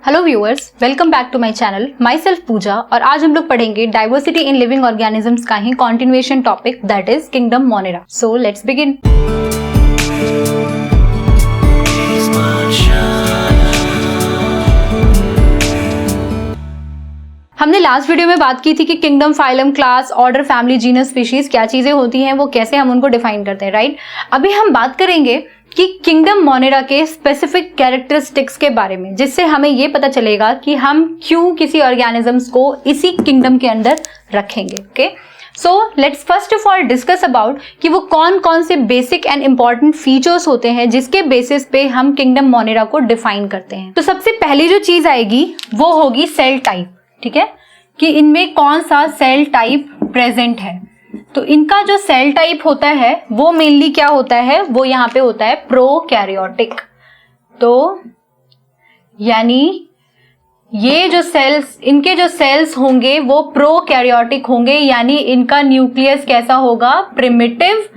Hello viewers, welcome back to my channel. Myself Pooja और आज हम लोग पढ़ेंगे डाइवर्सिटी इन लिविंग ऑर्गेनिजम्स का ही continuation topic that is kingdom Monera. So let's begin. हमने लास्ट वीडियो में बात की थी कि kingdom, phylum, class, order, family, genus, species क्या चीजें होती हैं, वो कैसे हम उनको डिफाइन करते हैं, राइट। अभी हम बात करेंगे कि किंगडम मोनेरा के स्पेसिफिक कैरेक्टरिस्टिक्स के बारे में, जिससे हमें ये पता चलेगा कि हम क्यों किसी ऑर्गेनिजम्स को इसी किंगडम के अंदर रखेंगे। Okay, so let's first of all discuss about कि वो कौन कौन से बेसिक एंड इंपॉर्टेंट फीचर्स होते हैं जिसके बेसिस पे हम किंगडम मोनेरा को डिफाइन करते हैं। तो सबसे पहली जो चीज आएगी वो होगी सेल टाइप, ठीक है, कि इनमें कौन सा सेल टाइप प्रेजेंट है। तो इनका जो सेल टाइप होता है वो मेनली क्या होता है, वो यहाँ पे होता है प्रोकैरियोटिक। तो यानी ये जो सेल्स, इनके जो सेल्स होंगे वो प्रोकैरियोटिक होंगे, यानी इनका न्यूक्लियस कैसा होगा, प्रिमिटिव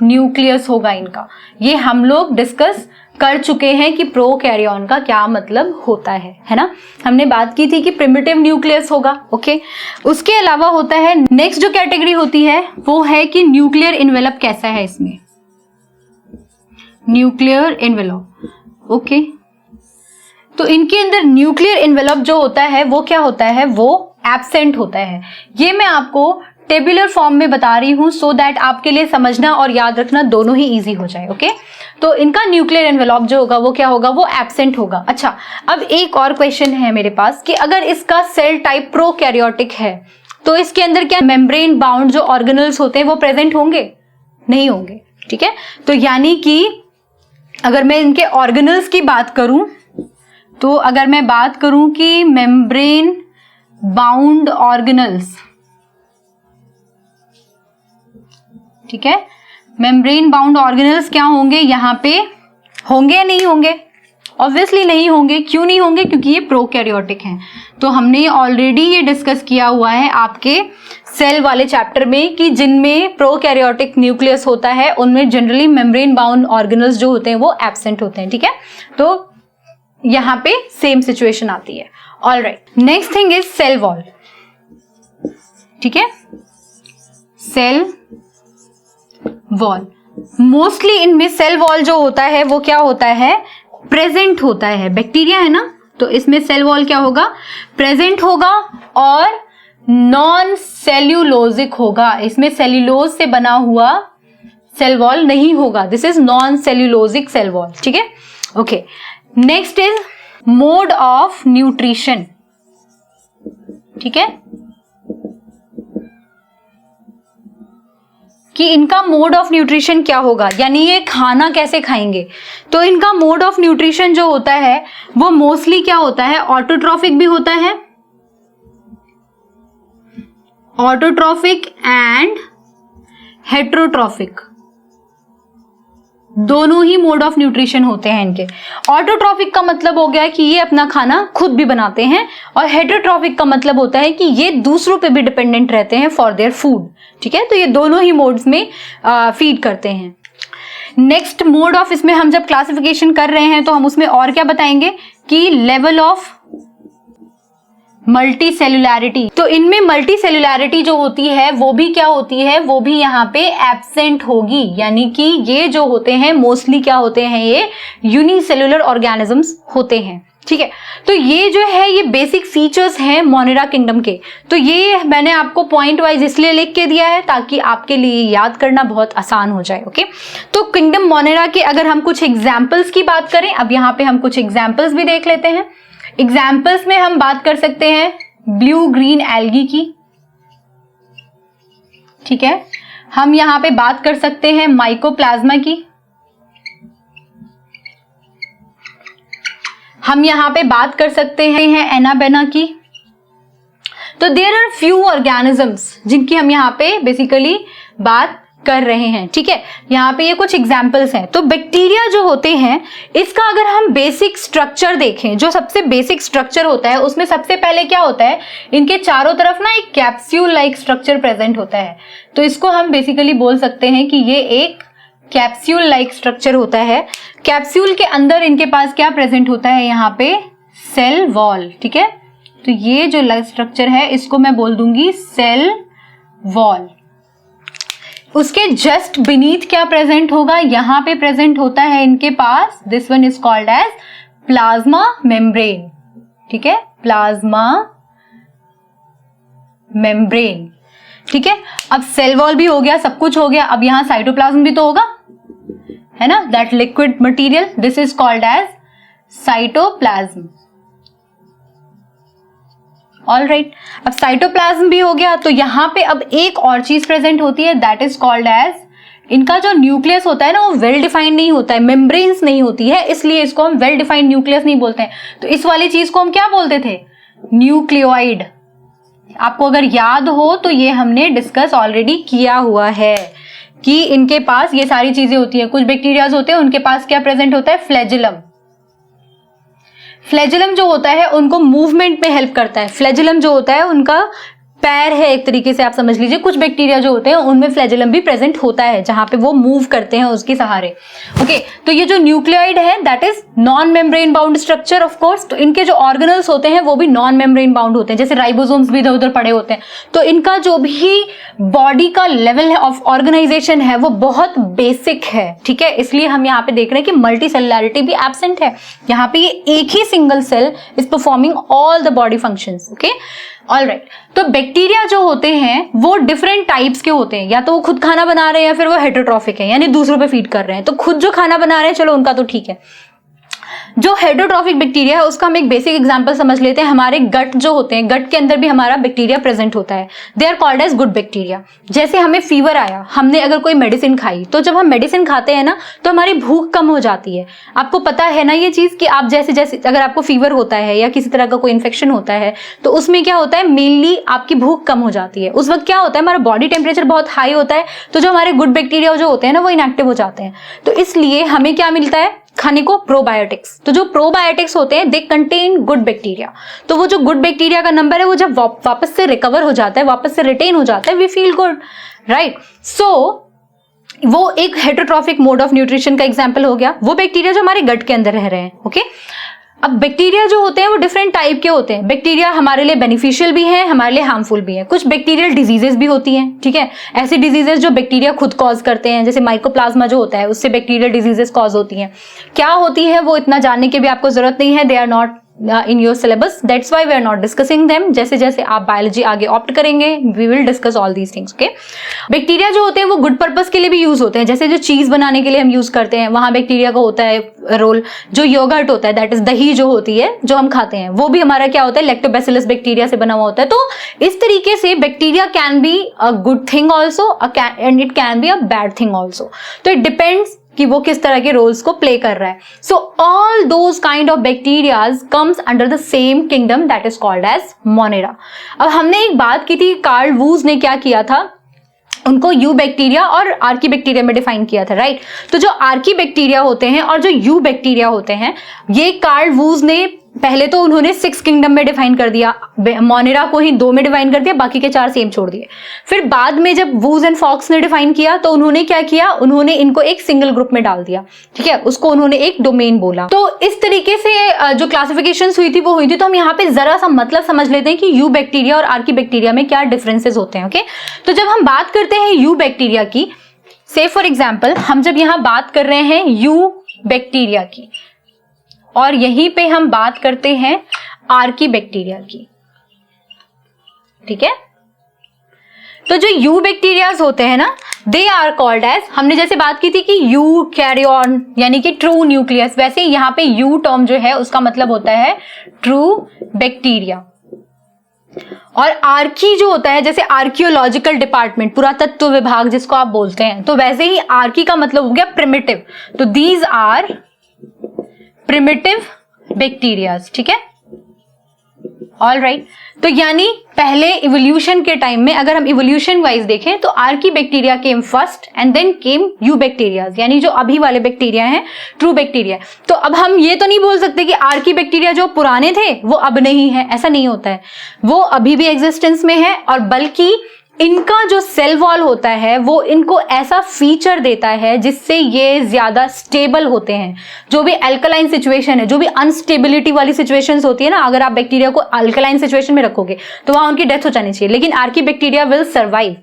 न्यूक्लियस होगा इनका। ये हम लोग डिस्कस कर चुके हैं कि प्रोकैरियोन का क्या मतलब होता है ना। हमने बात की थी कि प्रिमिटिव न्यूक्लियस होगा। ओके, उसके अलावा होता है नेक्स्ट जो कैटेगरी होती है वो है कि न्यूक्लियर इन्वेलप कैसा है इसमें, न्यूक्लियर इन्वेलप। ओके, तो इनके अंदर न्यूक्लियर इन्वेलप जो होता है वो क्या होता है, वो एब्सेंट होता है। ये मैं आपको टेबुलर फॉर्म में बता रही हूं सो दैट आपके लिए समझना और याद रखना दोनों ही इजी हो जाए। ओके, तो इनका न्यूक्लियर एनवेलप जो होगा वो क्या होगा, वो एब्सेंट होगा। अच्छा, अब एक और क्वेश्चन है मेरे पास कि अगर इसका सेल टाइप प्रोकैरियोटिक है तो इसके अंदर क्या मेम्ब्रेन बाउंड जो ऑर्गेनल्स होते हैं वो प्रेजेंट होंगे? नहीं होंगे, ठीक है। तो यानी कि अगर मैं इनके ऑर्गेनल्स की बात करूं, तो अगर मैं बात करूं कि मेम्ब्रेन बाउंड ऑर्गेनल्स, ठीक है, मेम्ब्रेन बाउंड ऑर्गेनल्स क्या होंगे, यहां पे होंगे या नहीं होंगे? ऑब्वियसली नहीं होंगे। क्यों नहीं होंगे? क्योंकि ये प्रोकैरियोटिक हैं। तो हमने ऑलरेडी ये डिस्कस किया हुआ है आपके सेल वाले चैप्टर में कि जिनमें प्रोकैरियोटिक न्यूक्लियस होता है उनमें जनरली मेम्ब्रेन बाउंड ऑर्गेनल्स जो होते हैं वो एब्सेंट होते हैं, ठीक है। तो यहां पे सेम सिचुएशन आती है। Alright, next thing is cell wall, ठीक है, सेल वॉल। मोस्टली इनमें सेल वॉल जो होता है वो क्या होता है, प्रेजेंट होता है। बैक्टीरिया है ना, तो इसमें सेल वॉल क्या होगा, प्रेजेंट होगा और नॉन सेल्यूलोजिक होगा। इसमें सेल्यूलोज से बना हुआ सेल वॉल नहीं होगा। This is non cellulosic cell wall, ठीक है। Okay, next is mode of nutrition, ठीक है, कि इनका मोड ऑफ न्यूट्रिशन क्या होगा, यानी ये खाना कैसे खाएंगे। तो इनका मोड ऑफ न्यूट्रिशन जो होता है वो मोस्टली क्या होता है, ऑटोट्रॉफिक भी होता है, ऑटोट्रॉफिक एंड हेट्रोट्रॉफिक, दोनों ही मोड ऑफ न्यूट्रिशन होते हैं इनके। ऑटोट्रॉफिक का मतलब हो गया कि ये अपना खाना खुद भी बनाते हैं, और हेट्रोट्रॉफिक का मतलब होता है कि ये दूसरों पे भी डिपेंडेंट रहते हैं फॉर देयर फूड, ठीक है। तो ये दोनों ही मोड्स में फीड करते हैं। नेक्स्ट मोड ऑफ, इसमें हम जब क्लासिफिकेशन कर रहे हैं तो हम उसमें और क्या बताएंगे कि लेवल ऑफ मल्टी सेल्युलैरिटी। तो इनमें मल्टी सेल्युलैरिटी जो होती है वो भी क्या होती है, वो भी यहाँ पे एब्सेंट होगी। यानी कि ये जो होते हैं मोस्टली क्या होते हैं, ये यूनिसेल्युलर ऑर्गेनिजम्स होते हैं, ठीक है। तो ये जो है ये बेसिक फीचर्स हैं मोनेरा किंगडम के। तो ये मैंने आपको पॉइंट वाइज इसलिए लिख के दिया है ताकि आपके लिए याद करना बहुत आसान हो जाए। ओके, तो किंगडम मोनेरा के अगर हम कुछ एग्जाम्पल्स की बात करें, अब यहाँ पे हम कुछ एग्जाम्पल्स भी देख लेते हैं। एग्जाम्पल्स में हम बात कर सकते हैं ब्लू ग्रीन एल्गी की, ठीक है। हम यहां पे बात कर सकते हैं माइकोप्लाज्मा की, हम यहां पे बात कर सकते हैं एनाबेना की। तो देयर आर फ्यू ऑर्गेनिजम्स जिनकी हम यहां पे बेसिकली बात कर रहे हैं, ठीक है। यहाँ पे ये कुछ एग्जाम्पल्स हैं। तो बैक्टीरिया जो होते हैं इसका अगर हम बेसिक स्ट्रक्चर देखें, जो सबसे बेसिक स्ट्रक्चर होता है उसमें सबसे पहले क्या होता है, इनके चारों तरफ ना एक कैप्सूल लाइक स्ट्रक्चर प्रेजेंट होता है। तो इसको हम बेसिकली बोल सकते हैं कि ये एक कैप्सूल लाइक स्ट्रक्चर होता है। कैप्सूल के अंदर इनके पास क्या प्रेजेंट होता है, यहाँ पे सेल वॉल, ठीक है। तो ये जो स्ट्रक्चर है इसको मैं बोल दूंगी सेल वॉल। उसके जस्ट बीनीथ क्या प्रेजेंट होगा, यहां पे प्रेजेंट होता है इनके पास, this one is called as plasma membrane, ठीक है, प्लाज्मा मेम्ब्रेन, ठीक है। अब सेल वॉल भी हो गया, सब कुछ हो गया, अब यहां साइटोप्लाज्म भी तो होगा, है ना, that liquid material, this is called as cytoplasm. All right, अब साइटोप्लाज्म भी हो गया, तो यहां पे अब एक और चीज प्रेजेंट होती है, दैट इज कॉल्ड एज, इनका जो न्यूक्लियस होता है ना वो वेल डिफाइंड नहीं होता है, मेम्ब्रेन्स नहीं होती है, इसलिए इसको हम वेल डिफाइंड न्यूक्लियस नहीं बोलते हैं। तो इस वाली चीज को हम क्या बोलते थे, न्यूक्लियोइड। आपको अगर याद हो तो ये हमने डिस्कस ऑलरेडी किया हुआ है कि इनके पास ये सारी चीजें होती है। कुछ बैक्टीरियाज होते हैं उनके पास क्या प्रेजेंट होता है, फ्लैजिलम। फ्लैजिलम जो होता है उनको मूवमेंट में हेल्प करता है। फ्लैजिलम जो होता है उनका पैर है, एक तरीके से आप समझ लीजिए। कुछ बैक्टीरिया जो होते हैं उनमें फ्लैजिलम भी प्रेजेंट होता है, जहां पे वो मूव करते हैं उसके सहारे। ओके, तो ये जो न्यूक्लियोइड है that is non membrane bound structure of course. तो इनके जो ऑर्गेनल्स होते हैं वो भी नॉन मेम्ब्रेन बाउंड होते हैं, जैसे राइबोसोम्स भी इधर उधर पड़े होते हैं। तो इनका जो भी बॉडी का लेवल है ऑफ ऑर्गेनाइजेशन है वो बहुत बेसिक है, ठीक है। इसलिए हम यहाँ पे देख रहे हैं कि मल्टी सेलुलैरिटी भी एब्सेंट है। यहाँ पे ये एक ही single cell is performing all the body functions. Okay, alright. तो बैक्टीरिया जो होते हैं वो डिफरेंट टाइप्स के होते हैं, या तो वो खुद खाना बना रहे हैं या फिर वो हेटरोट्रॉफिक है, यानी दूसरों पे फीड कर रहे हैं। तो खुद जो खाना बना रहे हैं चलो उनका तो ठीक है। जो हेटरोट्रॉफिक बैक्टीरिया है उसका हम एक बेसिक एग्जांपल समझ लेते हैं। हमारे गट जो होते हैं, गट के अंदर भी हमारा बैक्टीरिया प्रेजेंट होता है, they are called as good bacteria. जैसे हमें फीवर आया, हमने अगर कोई मेडिसिन खाई, तो जब हम मेडिसिन खाते हैं ना तो हमारी भूख कम हो जाती है। आपको पता है ना ये चीज कि आप जैसे जैसे अगर आपको फीवर होता है या किसी तरह का कोई इन्फेक्शन होता है तो उसमें क्या होता है, मेनली आपकी भूख कम हो जाती है। उस वक्त क्या होता है, हमारा बॉडी टेम्परेचर बहुत हाई होता है, तो जो हमारे गुड बैक्टीरिया जो होते हैं ना वो इनएक्टिव हो जाते हैं। तो इसलिए हमें क्या मिलता है खाने को, प्रोबायोटिक्स। तो जो प्रोबायोटिक्स होते हैं दे कंटेन गुड बैक्टीरिया। तो वो जो गुड बैक्टीरिया का नंबर है वो जब वापस से रिकवर हो जाता है, वापस से रिटेन हो जाता है, वी फील गुड, राइट। सो वो एक हेटरोट्रॉफिक मोड ऑफ न्यूट्रिशन का एग्जांपल हो गया, वो बैक्टीरिया जो हमारे गट के अंदर रह रहे हैं। ओके, अब बैक्टीरिया जो होते हैं वो डिफरेंट टाइप के होते हैं। बैक्टीरिया हमारे लिए बेनिफिशियल भी हैं, हमारे लिए हार्मफुल भी हैं। कुछ बैक्टीरियल डिजीजेस भी होती हैं, ठीक है। ऐसी डिजीजेस जो बैक्टीरिया खुद कॉज करते हैं, जैसे माइकोप्लाज्मा जो होता है उससे बैक्टीरियल डिजीजेस कॉज होती हैं। क्या होती है वो इतना जानने की भी आपको जरूरत नहीं है, they are not in your syllabus, that's why we are not discussing them. जैसे जैसे आप बायोलॉजी आगे ऑप्ट करेंगे we will discuss all these things. Okay, bacteria जो होते हैं वो गुड पर्पस के लिए भी यूज होते हैं, जैसे जो चीज बनाने के लिए हम यूज करते हैं वहां बैक्टीरिया का होता है रोल। जो योगर्ट होता है दैट इज दही जो होती है जो हम खाते हैं वो भी हमारा क्या होता है, लैक्टोबैसिलस बैक्टीरिया से बना हुआ होता है। तो इस तरीके से bacteria can be a good thing also and it can be a bad thing also. तो इट डिपेंड्स कि वो किस तरह के रोल्स को प्ले कर रहा है। So all those kind of bacterias comes under the same kingdom that is called as Monera. अब हमने एक बात की थी, कार्ल वूज ने क्या किया था, उनको यू बैक्टीरिया और आर्की बैक्टीरिया में डिफाइन किया था, राइट। तो जो आर्की बैक्टीरिया होते हैं और जो यू बैक्टीरिया होते हैं ये कार्ल वूज ने पहले तो उन्होंने 6 किंगडम में डिफाइन कर दिया, मोनेरा को ही 2 में डिफाइन कर दिया, बाकी के 4 सेम छोड़ दिए। फिर बाद में जब वूज एंड फॉक्स ने डिफाइन किया तो उन्होंने क्या किया, उन्होंने इनको एक सिंगल ग्रुप में डाल दिया, ठीक है, उसको उन्होंने एक डोमेन बोला। तो इस तरीके से जो क्लासिफिकेशन हुई थी वो हुई थी। तो हम यहाँ पे जरा सा मतलब समझ लेते हैं कि यू बैक्टीरिया और आर्की बैक्टीरिया में क्या डिफरेंसेस होते हैं। ओके, तो जब हम बात करते हैं यू बैक्टीरिया की, से फॉर एग्जाम्पल हम जब यहाँ बात कर रहे हैं यू बैक्टीरिया की और यहीं पे हम बात करते हैं आर्की बैक्टीरिया की, ठीक है। तो जो यू बैक्टीरियाज होते हैं ना दे आर कॉल्ड एज, हमने जैसे बात की थी कि यू कैरियन यानी कि ट्रू न्यूक्लियस, वैसे यहाँ पे यू टर्म जो है उसका मतलब होता है ट्रू बैक्टीरिया। और आर्की जो होता है जैसे आर्कियोलॉजिकल डिपार्टमेंट, पुरातत्व विभाग जिसको आप बोलते हैं, तो वैसे ही आर्की का मतलब हो गया प्रिमिटिव। तो दीज आर प्रिमिटिव बैक्टीरियाज, ठीक है, ऑल राइट। तो यानी पहले इवोल्यूशन के टाइम में अगर हम इवोल्यूशन वाइज देखें तो archae bacteria came first and then came eu bacterias, यानी जो अभी वाले बैक्टीरिया हैं ट्रू बैक्टीरिया। तो अब हम ये तो नहीं बोल सकते कि आर्की बैक्टीरिया जो पुराने थे वो अब नहीं है, ऐसा नहीं होता है, वो अभी भी एग्जिस्टेंस में है। और बल्कि इनका जो सेल वॉल होता है वो इनको ऐसा फीचर देता है जिससे ये ज्यादा स्टेबल होते हैं। जो भी अल्कलाइन सिचुएशन है, जो भी अनस्टेबिलिटी वाली सिचुएशंस होती है ना, अगर आप बैक्टीरिया को अल्कलाइन सिचुएशन में रखोगे तो वहां उनकी डेथ हो जानी चाहिए, लेकिन आर्कीबैक्टीरिया विल सर्वाइव।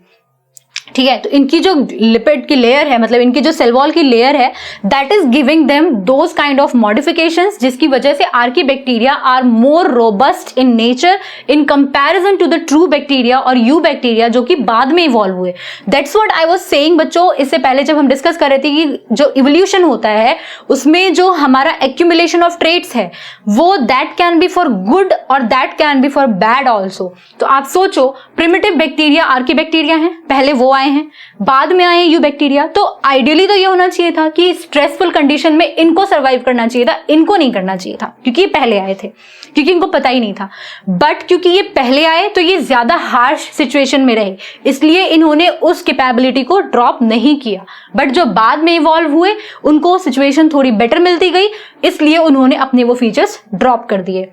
ठीक है, तो इनकी जो लिपिड की लेयर है, मतलब इनकी जो सेल वॉल की लेयर है, that is giving them those kind of modifications, जिसकी वजह से archaebacteria are more robust in nature in comparison to the true bacteria और यू बैक्टीरिया जो कि बाद में इवॉल्व हुए। That's what I was saying बच्चों, इससे पहले जब हम डिस्कस कर रहे थे कि जो इवोल्यूशन होता है उसमें जो हमारा एक्यूमुलेशन ऑफ ट्रेट्स है वो that can be for good और that can be for bad also. तो आप सोचो, प्रिमिटिव बैक्टीरिया आर्कीबैक्टीरिया हैं, पहले वो आए हैं, बाद में आए यू बैक्टीरिया। तो आइडियली तो ये होना चाहिए था कि स्ट्रेसफुल कंडीशन में इनको सरवाइव करना चाहिए था, इनको नहीं करना चाहिए था, क्योंकि ये पहले आए थे, क्योंकि इनको पता ही नहीं था। बट क्योंकि ये पहले आए तो ये ज्यादा हार्श सिचुएशन में रहे, इसलिए इन्होंने उस कैपेबिलिटी को ड्रॉप नहीं किया। बट जो बाद में इवॉल्व हुए उनको सिचुएशन थोड़ी बेटर मिलती गई, इसलिए उन्होंने अपने वो फीचर्स ड्रॉप कर दिए।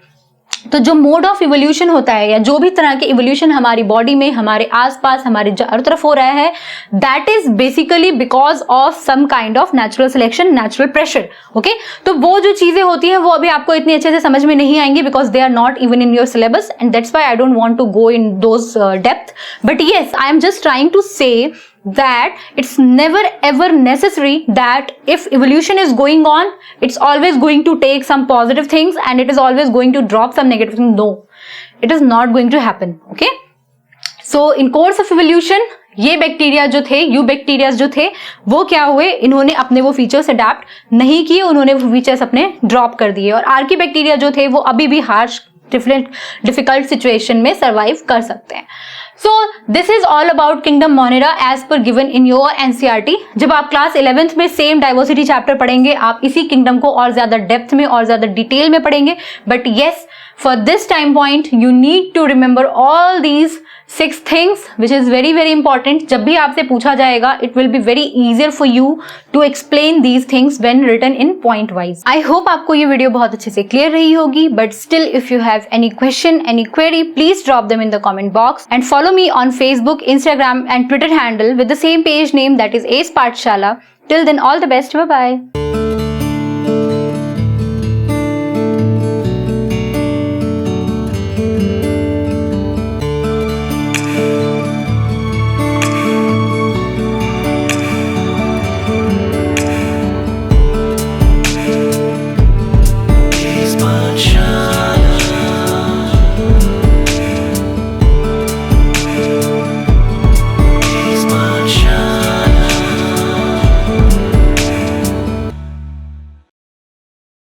तो जो मोड ऑफ इवोल्यूशन होता है या जो भी तरह के इवोल्यूशन हमारी बॉडी में, हमारे आसपास, हमारे चारों तरफ हो रहा है, that is basically because of some kind of natural selection, natural pressure. Okay, तो वो जो चीजें होती हैं वो अभी आपको इतनी अच्छे से समझ में नहीं आएंगी because they are not even in your syllabus and that's why I don't want to go in those depth. But yes, I am just trying to say that it's never ever necessary that if evolution is going on, it's always going to take some positive things and it is always going to drop some negative things. No, it is not going to happen. Okay, so in course of evolution ये bacteria जो थे, you bacteria जो थे, वो क्या हुए, इन्होंने अपने वो फीचर्स अडेप्ट नहीं किए, उन्होंने वो फीचर्स अपने ड्रॉप कर दिए। और आर्की बैक्टीरिया जो थे वो अभी भी हार्श डिफिकल्ट सिचुएशन में सर्वाइव कर सकते हैं। So this is all about Kingdom Monera as per given in your NCERT। जब आप क्लास 11th में सेम डाइवर्सिटी चैप्टर पढ़ेंगे, आप इसी किंगडम को और ज्यादा डेप्थ में और ज्यादा डिटेल में पढ़ेंगे। But yes, for this time point you need to remember all these 6 things which is very very important। जब भी आपसे पूछा जाएगा it will be very easier for you to explain these things when written in point wise। I hope आपको ये video बहुत अच्छे से क्लियर रही होगी, but still if you have any question, any query, please drop them in the comment box and follow me on Facebook, Instagram and Twitter handle with the same page name, that is Ace Pathshala। Till then, all the best, bye bye।